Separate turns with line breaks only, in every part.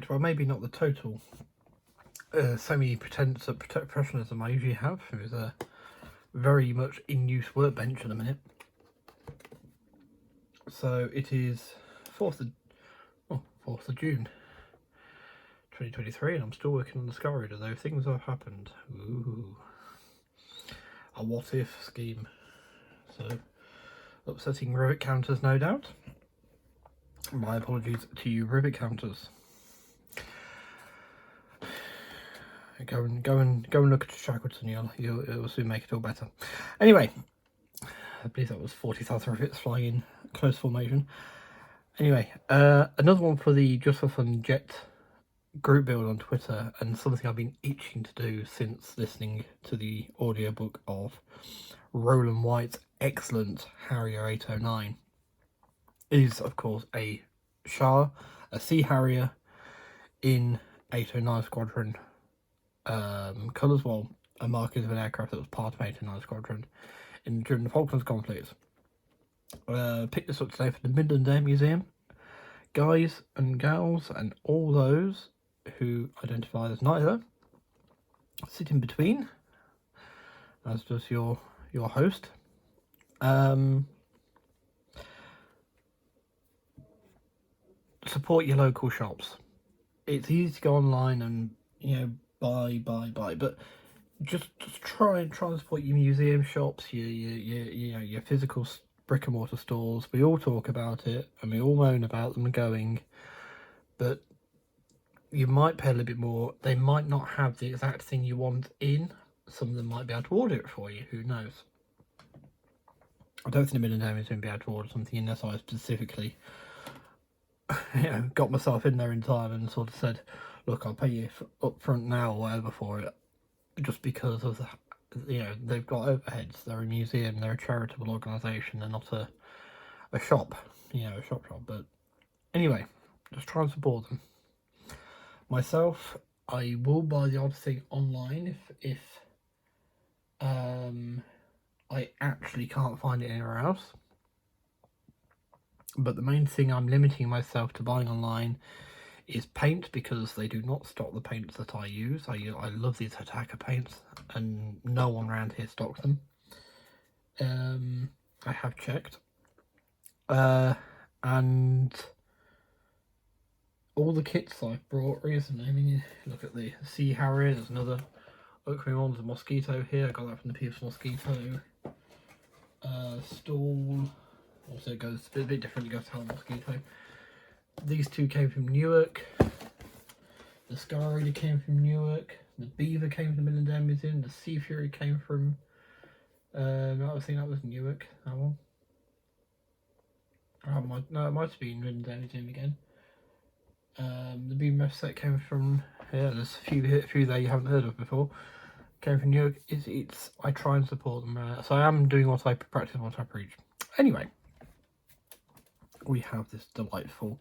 project, well, maybe not the total semi-pretense at professionalism I usually have. It was a very much in-use workbench at the minute. So it is 4th of June 2023, and I'm still working on Discovery, although things have happened. Ooh. A what-if scheme. So, upsetting rivet counters, no doubt. My apologies to you rivet counters. Go and look at Shackleton, you'll soon make it all better. Anyway, I believe that was 40,000 rivets flying in close formation. Anyway, another one for the Just for Fun Jet group build on Twitter, and something I've been itching to do since listening to the audiobook of Roland White's excellent Harrier 809 is, of course, a Sea Harrier in 809 Squadron colours, well, a marking of an aircraft that was part of 809 Squadron during the Falklands conflict. Picked this up today for the Midland Air Museum. Guys and gals and all those who identify as neither, sit in between, as does your host. Support your local shops. It's easy to go online and buy, but just try and support your museum shops, your physical brick and mortar stores. We all talk about it and we all moan about them going, but you might pay a little bit more. They might not have the exact thing you want in. Some of them might be able to order it for you, who knows. I don't think the Midland Air is going to be able to order something unless I specifically got myself in there in time and sort of said, look, I'll pay you up front now or whatever for it, just because of they've got overheads. They're a museum, they're a charitable organisation, they're not a shop, a shop. But anyway, just try and support them. Myself, I will buy the odd thing online if I actually can't find it anywhere else. But the main thing I'm limiting myself to buying online is paint, because they do not stock the paints that I use. I love these attacker paints, and no one around here stocks them. I have checked. And all the kits I've brought recently, I mean, look at the Sea Harrier, there's another upcoming one, there's a Mosquito here, I got that from the People's Mosquito. Stall, also it goes a bit different, it goes to Mosquito. These two came from Newark. The Scar Raider came from Newark. The Beaver came from the Midland Air Museum. The Sea Fury came from I think that was Newark, that one. No, it might have been Midland Air Museum again. The BMF set came from, there's a few there you haven't heard of before. Came from Newark. I try and support them. So I am doing what I practice, what I preach. Anyway, we have this delightful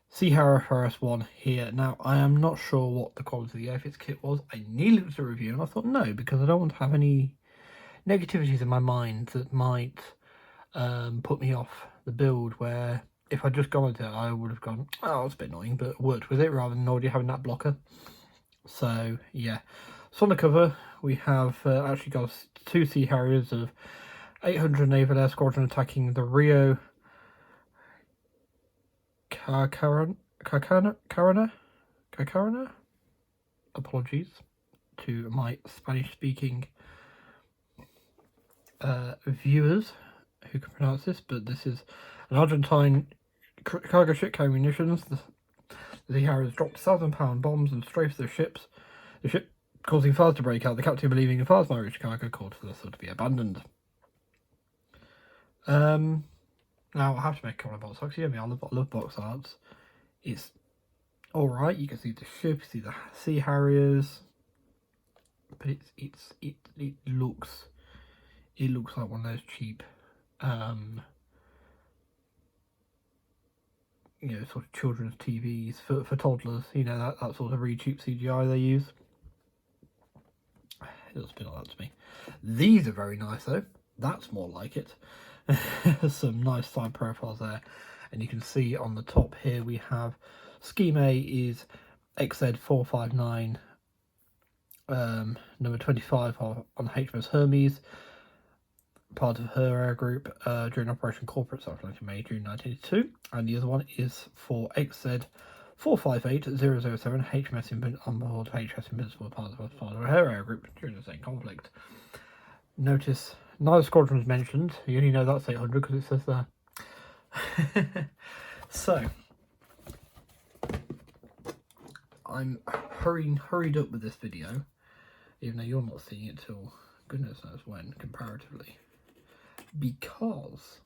Sea Harrier FRS.1 here. Now, I am not sure what the quality of the Airfix kit was. I nearly looked at a review and I thought no, because I don't want to have any negativities in my mind that might put me off the build, where if I'd just gone with it, I would have gone, oh, it's a bit annoying, but worked with it rather than already having that blocker. So, yeah. So on the cover, we have actually got 2 Sea Harriers of 800 Naval Air Squadron attacking the Rio Carcana? Apologies to my Spanish-speaking viewers who can pronounce this, but this is an Argentine cargo ship carrying munitions. The Sea Harriers dropped 1,000-pound bombs and strafed the ship, causing fires to break out. The captain, believing the fires might reach cargo, called for the vessel to be abandoned. Now, I have to make a comment about box art. I love box arts. It's alright. You can see the ship, see the Sea Harriers, but it looks like one of those cheap, sort of children's TVs for toddlers. That sort of really cheap CGI they use. It looks a bit like that to me. These are very nice though. That's more like it. Some nice side profiles there, and you can see on the top here we have Scheme A is XZ459, number 25 on HMS Hermes, part of Harrier group during Operation Corporate Satellite in May, June 1982, and the other one is for XZ458007 HMS on board HMS Invincible, part of a Harrier group during the same conflict. Notice neither squadron is mentioned. You only know that's 800 because it says there. So I'm hurried up with this video, even though you're not seeing it till goodness knows when, comparatively, because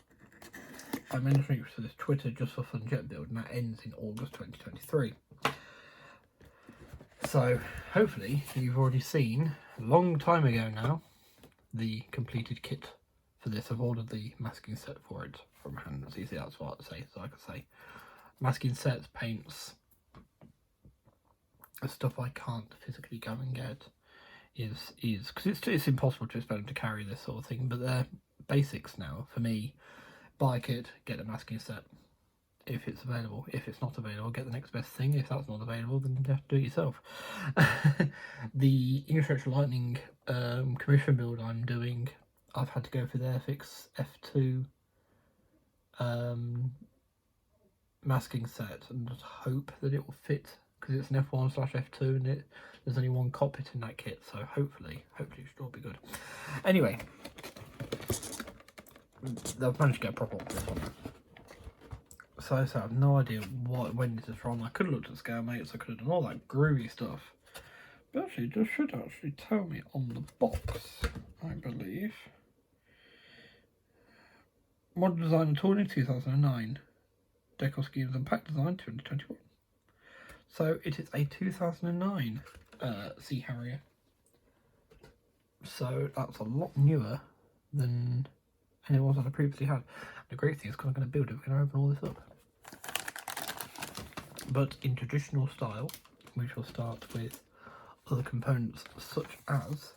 I'm entering to this Twitter Just for Fun jet build, and that ends in August 2023. So hopefully you've already seen, a long time ago now, the completed kit for this. I've ordered the masking set for it from hand. So you see, that's what I say. So I can say masking sets, paints, the stuff I can't physically go and get is because it's impossible to expect them to carry this sort of thing, but they're basics now for me. Buy a kit, get a masking set if it's available. If it's not available, get the next best thing. If that's not available, then you have to do it yourself. The English Lightning commission build I'm doing, I've had to go for the Airfix F2 masking set and just hope that it will fit, because it's an F1/F2 and there's only one cockpit in that kit, so hopefully it should all be good. Anyway, they've managed to get a proper one for this one. So I have no idea when this is from. I could have looked at Scale Mates, I could have done all that groovy stuff, but actually it should actually tell me on the box, I believe. Model design and tooling 2009, decor schemes and pack design 2021. So it is a 2009 Sea Harrier. So that's a lot newer than any ones that I previously had. The great thing is, because I'm going to build it, we're going to open all this up. But in traditional style, we shall start with other components such as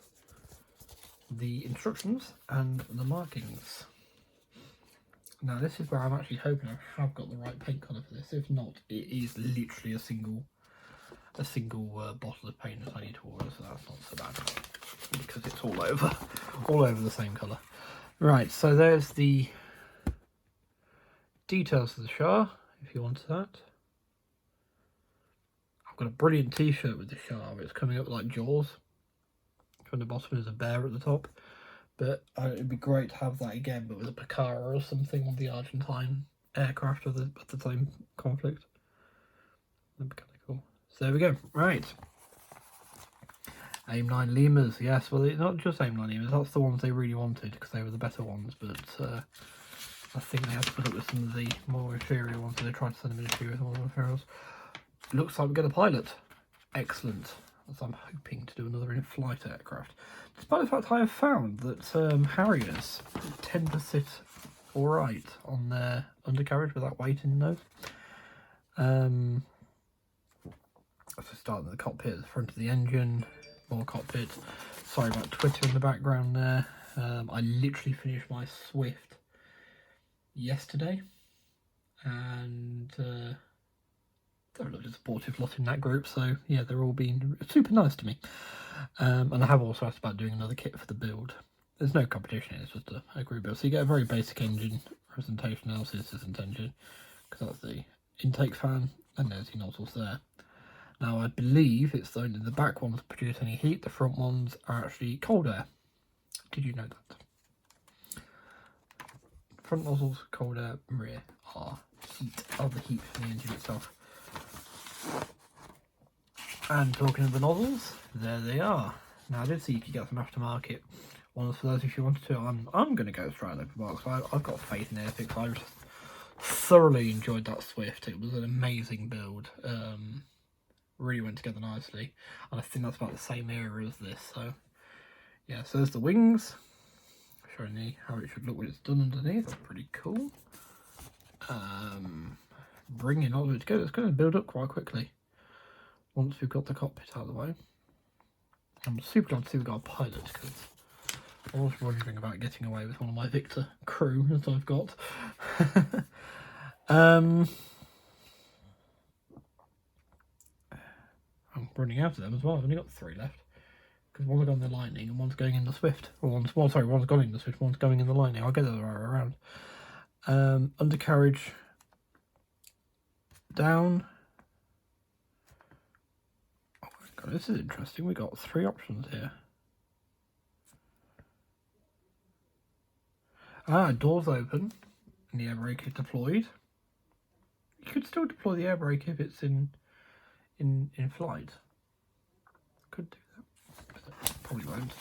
the instructions and the markings. Now this is where I'm actually hoping I have got the right paint colour for this. If not, it is literally a single bottle of paint that I need to order, so that's not so bad because it's all over the same colour. Right, so there's the details of the Shah, if you want that. I've got a brilliant t-shirt with the Shah. It's coming up like Jaws. From the bottom there's a bear at the top. But it'd be great to have that again, but with a Picara or something on the Argentine aircraft of the same conflict. That'd be kind of cool. So there we go. Right. AIM-9 Lemurs. Yes, well, not just AIM-9 Lemurs. That's the ones they really wanted because they were the better ones. But I think they had to put up with some of the more inferior ones. So they tried to send them inferior with all the inferiors. Looks like we're going to pilot. Excellent. As I'm hoping to do another in-flight aircraft. Despite the fact I have found that Harriers tend to sit alright on their undercarriage with that weight in the nose. So starting at the cockpit, at the front of the engine, more cockpit. Sorry about Twitter in the background there. I literally finished my Swift yesterday, and they're a lovely supportive lot in that group, so yeah, they're all being super nice to me. And I have also asked about doing another kit for the build. There's no competition, it's just a group build. So you get a very basic engine presentation. Now this isn't engine, because that's the intake fan, and there's your nozzles there. Now I believe it's only the back ones that produce any heat, the front ones are actually cold air. Did you know that? Front nozzles, cold air, and rear are the heat from the engine itself. And talking of the nozzles, there they are. Now I did see you could get some aftermarket ones for those if you wanted to. I'm going to go straight open box. I've got faith in Airfix. I just thoroughly enjoyed that Swift. It was an amazing build. Really went together nicely, and I think that's about the same era as this. So yeah, so there's the wings, showing you how it should look when it's done underneath. That's pretty cool. Bringing all of it together, it's going to build up quite quickly once we've got the cockpit out of the way. I'm super glad to see we've got a pilot, because I was wondering about getting away with one of my Victor crew that I've got. I'm running out of them as well. I've only got 3 left. Because one's going in the Lightning and one's going in the Swift. Or one's gone in the Swift, one's going in the Lightning. I'll get the other way around. Undercarriage down. Oh my god, this is interesting. We got 3 options here. Doors open and the air brake is deployed. You could still deploy the air brake if it's in flight. Could do that. Probably won't.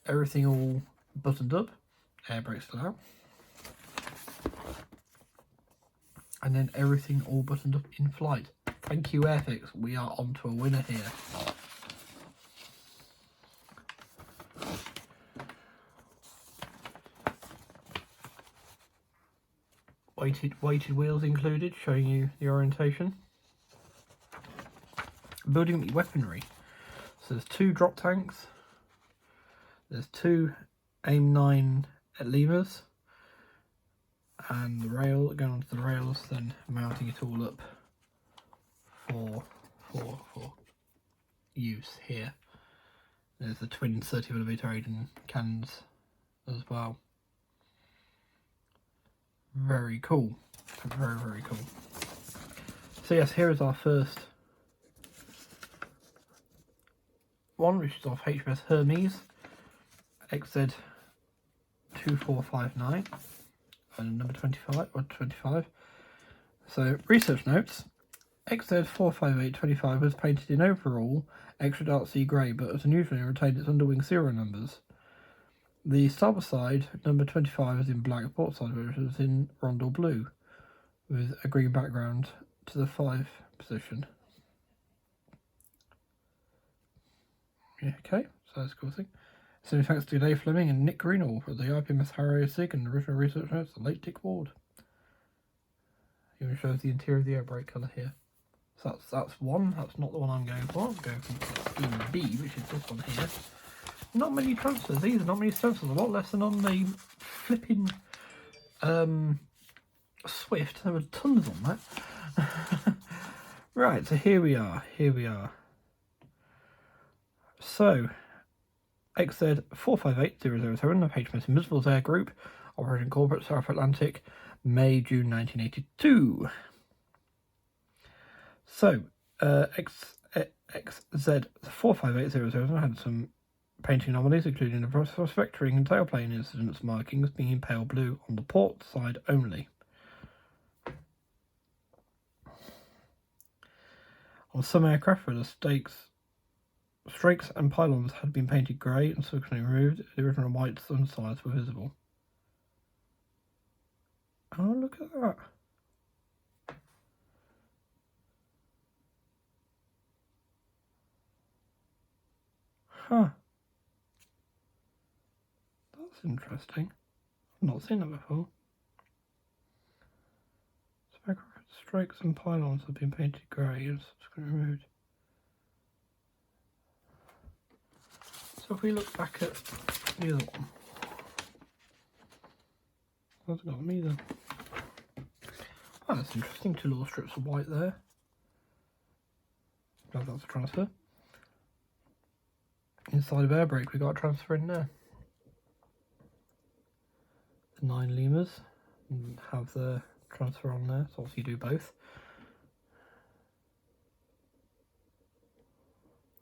Everything all buttoned up. Air brake still out. And then everything all buttoned up in flight. Thank you, Airfix. We are on to a winner here. Weighted wheels included, showing you the orientation. Building up your weaponry. So there's 2 drop tanks. There's 2 AIM-9 levers. And the rail, going onto the rails, then mounting it all up for use here. There's the twin 30mm Aiden cannons as well. Very cool. Very, very cool. So yes, here is our first one, which is off HMS Hermes XZ2459 and number 25. So research notes: XZ45825 was painted in overall extra dark sea grey, but as unusual retained its underwing serial numbers. The starboard side, number 25, is in black, port side which is in rondel blue, with a green background to the 5 position. Yeah, okay, so that's a cool thing. So thanks to Dave Fleming and Nick Greenall for the IPMS Harrier SIG and original research notes, the late Dick Ward. Even shows the interior of the air brake colour here. So that's one. That's not the one I'm going for. I'm going for scheme B, which is this one here. Not many transfers either, not many stencils, a lot less than on the flipping Swift. There were tons on that. Right, so here we are. So, XZ458007 of HMS Invincible's Air Group, operating corporate South Atlantic, May, June 1982. So, XZ45807 had some painting anomalies, including the process vectoring and tailplane incidents markings being in pale blue on the port side only. On some aircraft where the strakes and pylons had been painted grey and subsequently removed, the original white sunsides were visible. Oh, look at that. Huh. That's interesting. I've not seen that before. Strakes and pylons have been painted grey and subsequently removed. So if we look back at the other one, that's got them either. Oh, that's interesting. 2 little strips of white there. Glad that's a transfer. Inside of air brake, we got a transfer in there. The 9 lemurs have the transfer on there, so obviously you do both.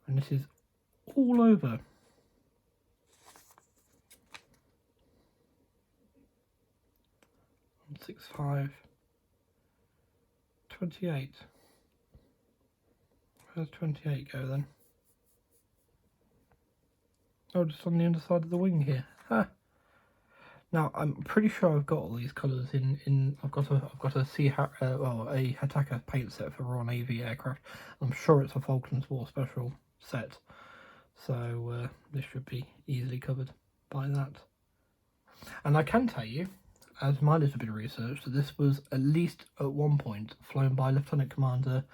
And this is all over. On 6.5, 28. Where's 28 go then? Oh, just on the underside of the wing here. Ha! Now I'm pretty sure I've got all these colours in. I've got a a Hataka paint set for Royal Navy aircraft. I'm sure it's a Falklands War Special set, so this should be easily covered by that. And I can tell you, as my little bit of research, that this was at least at one point flown by Lieutenant Commander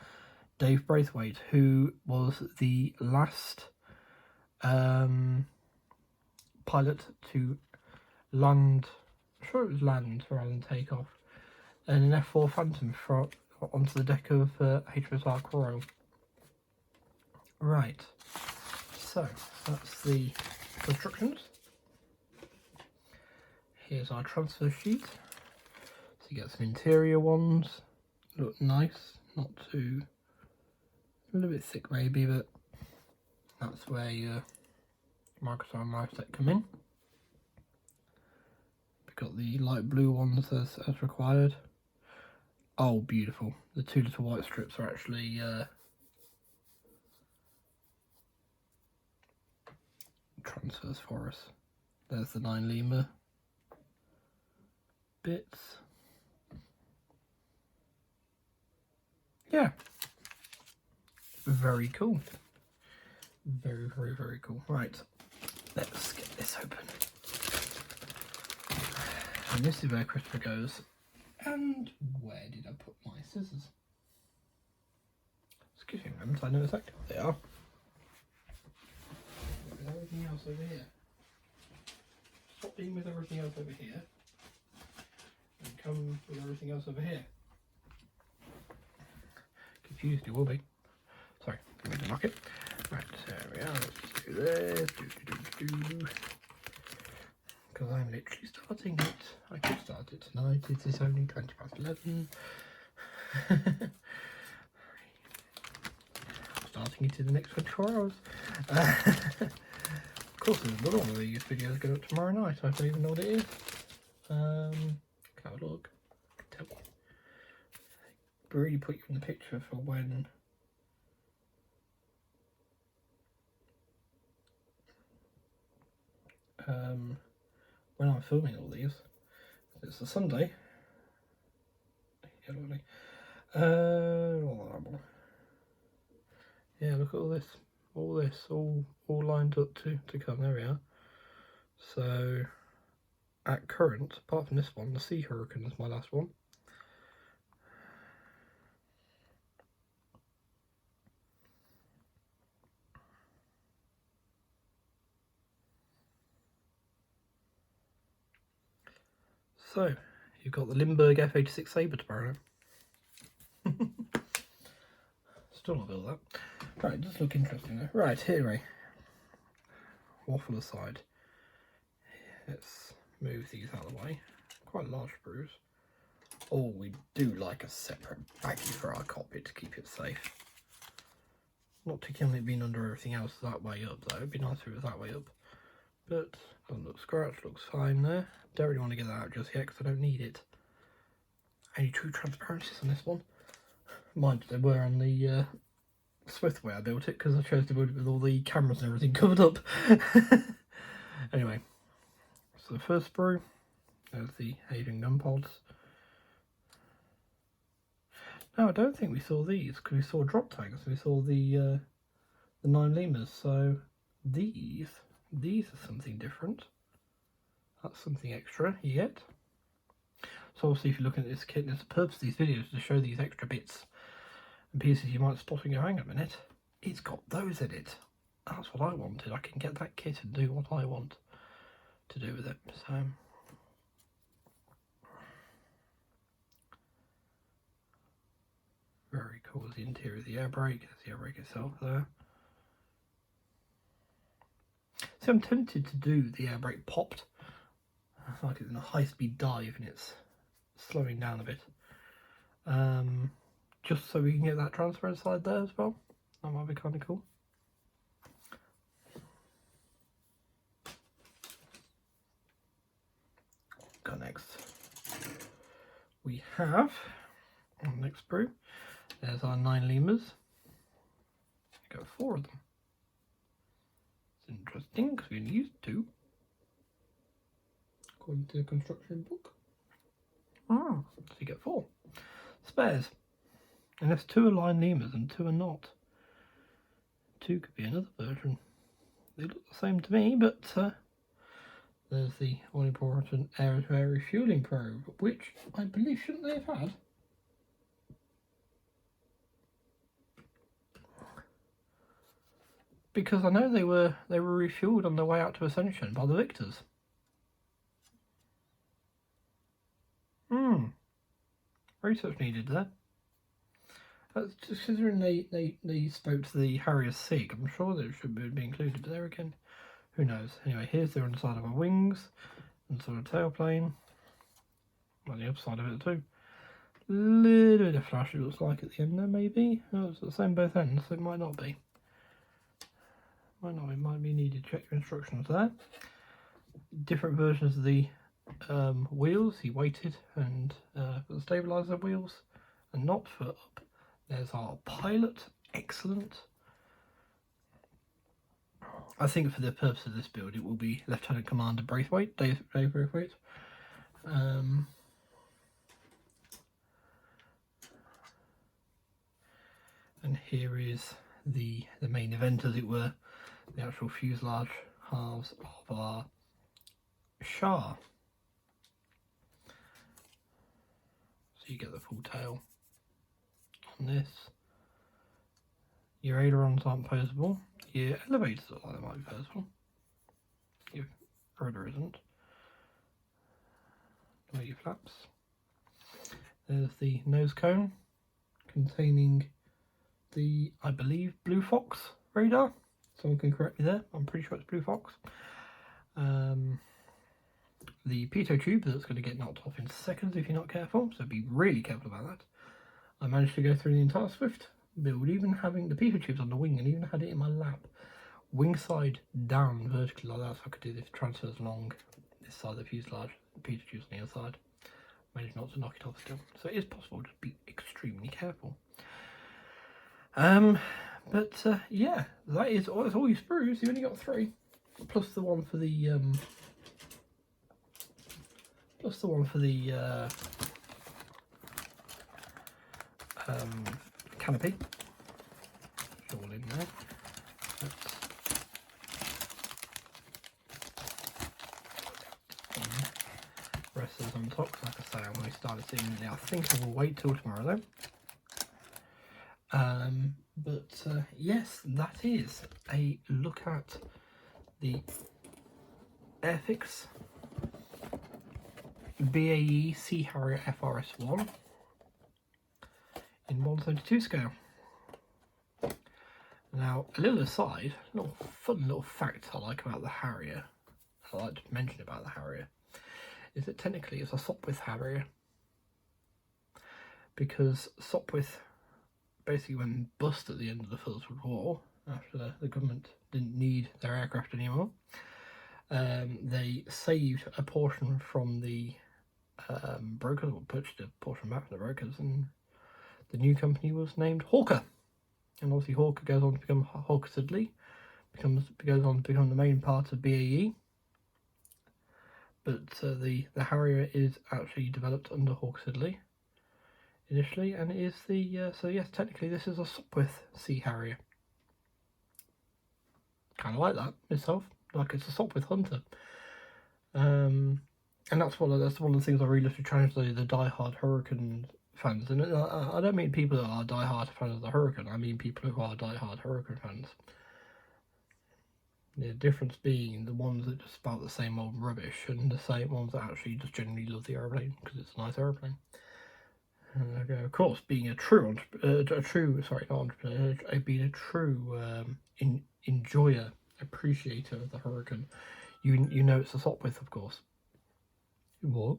Dave Braithwaite, who was the last pilot to land, I'm sure it was land rather than take off, in an F4 Phantom onto the deck of HMS Royal. Right, so that's the instructions. Here's our transfer sheet. So you get some interior ones, look nice, not too, a little bit thick maybe, but that's where your Microsoft mouse set come in. We've got the light blue ones as required. Oh, beautiful. The two little white strips are actually transfers for us. There's the 9 lemur bits. Yeah. Very cool. Very, very, very cool. Right. Let's get this open. And this is where Christopher goes. And where did I put my scissors? Excuse me a moment, I know exactly what they are. With everything else over here. Stop being with everything else over here. And come with everything else over here. Confused you will be. Sorry, I'm going to knock it. Right, there we are. Let's just do this. Because I'm literally starting it. I could start it tonight. It is only 11:20. Starting it in the next 24 hours. Of course, there's another one of these videos going up tomorrow night. I don't even know what it is. Can have a look. Tell me. Really put you in the picture for when. When I'm filming all these. It's a Sunday. Yeah, look at all this, all lined up to come. There we are. So, at current, apart from this one, the Sea Hurricane is my last one. So, you've got the Lindbergh F-86 Sabre tomorrow. Still not built that. Right, it does look interesting though. Right, here, waffle aside. Let's move these out of the way. Quite large sprues. Oh, we do like a separate baggie for our cockpit to keep it safe. Not too keen on it being under everything else that way up though. It'd be nice if it was that way up. But doesn't look scratched, looks fine there. Don't really want to get that out just yet because I don't need it. Any true transparencies on this one? Mind they were on the Swift way I built it because I chose to build it with all the cameras and everything covered up. Anyway, so the first sprue, there's the Asian gun pods. No, I don't think we saw these because we saw drop tags. We saw the 9 lemurs. So these are something different. That's something extra you get. So obviously if you're looking at this kit, there's a purpose of these videos to show these extra bits and pieces you might spot and go, hang on a minute, it's got those in it. That's what I wanted. I can get that kit and do what I want to do with it. So very cool. The interior of the air brake. There's the air brake itself there. So I'm tempted to do the air brake popped. It's like it's in a high-speed dive and it's slowing down a bit. Just so we can get that transfer inside there as well. That might be kind of cool. Go next. We have on the next sprue. There's our 9 lemurs. We've got 4 of them. It's interesting because we only used 2. According to the construction book. So you get 4 spares. Unless 2 are line lemurs and 2 are not. 2 could be another version. They look the same to me, but there's the all important air-to-air refueling probe, which I believe shouldn't they have had? Because I know they were refueled on their way out to Ascension by the Victors. Research needed there. Just considering they spoke to the Harrier SIG, I'm sure that it should be included, but there again, who knows. Anyway, here's the underside of our wings, and sort of tailplane, on the upside of it too. Little bit of flash it looks like at the end there, maybe. Oh, it's the same both ends, so it might not be. Might not, it might be needed. Check your instructions there. Different versions of the wheels, he weighted and for the stabilizer wheels, and not for up. There's our pilot, excellent. I think for the purpose of this build, it will be Lieutenant Commander Braithwaite, Dave Braithwaite. And here is the main event, as it were, the actual fuselage halves of our Shah. So you get the full tail on this. Your ailerons aren't posable. Your elevators look like they might be posable. Your rudder isn't. Your flaps. There's the nose cone containing the, I believe, Blue Fox radar. Someone can correct me there. I'm pretty sure it's Blue Fox. The pitot tube that's going to get knocked off in seconds if you're not careful, so be really careful about that. I managed to go through the entire Swift build, even having the pitot tubes on the wing, and even had it in my lap, wing side down vertically like that, so I could do the transfers along this side of the fuselage, the pitot tubes on the other side. Managed not to knock it off still, so it is possible, just be extremely careful. Yeah, that is all your sprues. You only got 3, plus the one for the canopy. It's all in there. Rest is on top, like I say, I'm going to start it soon. I think I will wait till tomorrow though. Yes, that is a look at the Airfix BAE Sea Harrier FRS.1 in 172 scale. Now, a little aside, fun little fact I like about the Harrier, I like to mention about the Harrier, is that technically it's a Sopwith Harrier, because Sopwith basically went bust at the end of the First World War after the government didn't need their aircraft anymore. They saved a portion from the brokers, or purchased a portion back from the brokers, and the new company was named Hawker. And obviously Hawker goes on to become Hawker Siddeley, goes on to become the main part of BAE. But the Harrier is actually developed under Hawker Siddeley initially, and it is the so yes, technically this is a Sopwith Sea Harrier. Kind of like that myself, like it's a Sopwith Hunter. And that's one of the things I really love to challenge the die-hard Hurricane fans. And I don't mean people that are die-hard fans of the Hurricane, I mean people who are die-hard Hurricane fans. The difference being the ones that just spout the same old rubbish, and the same ones that actually just generally love the aeroplane because it's a nice aeroplane. And of course, being a true enjoyer, appreciator of the Hurricane, you know it's a Sopwith, of course. What?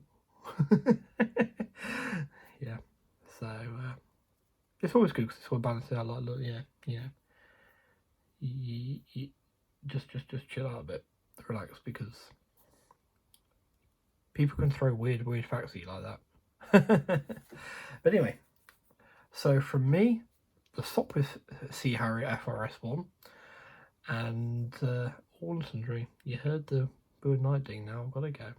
Yeah. So it's always good because it's all balanced out. Like, look, you just chill out a bit, relax, because people can throw weird facts at you like that. But anyway, so from me, the Sopwith Sea Harrier FRS.1, and all and sundry. You heard the good night ding now, I've got to go.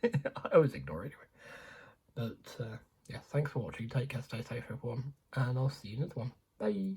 I always ignore it anyway. But yeah, thanks for watching. Take care, stay safe everyone, and I'll see you in the next one. Bye.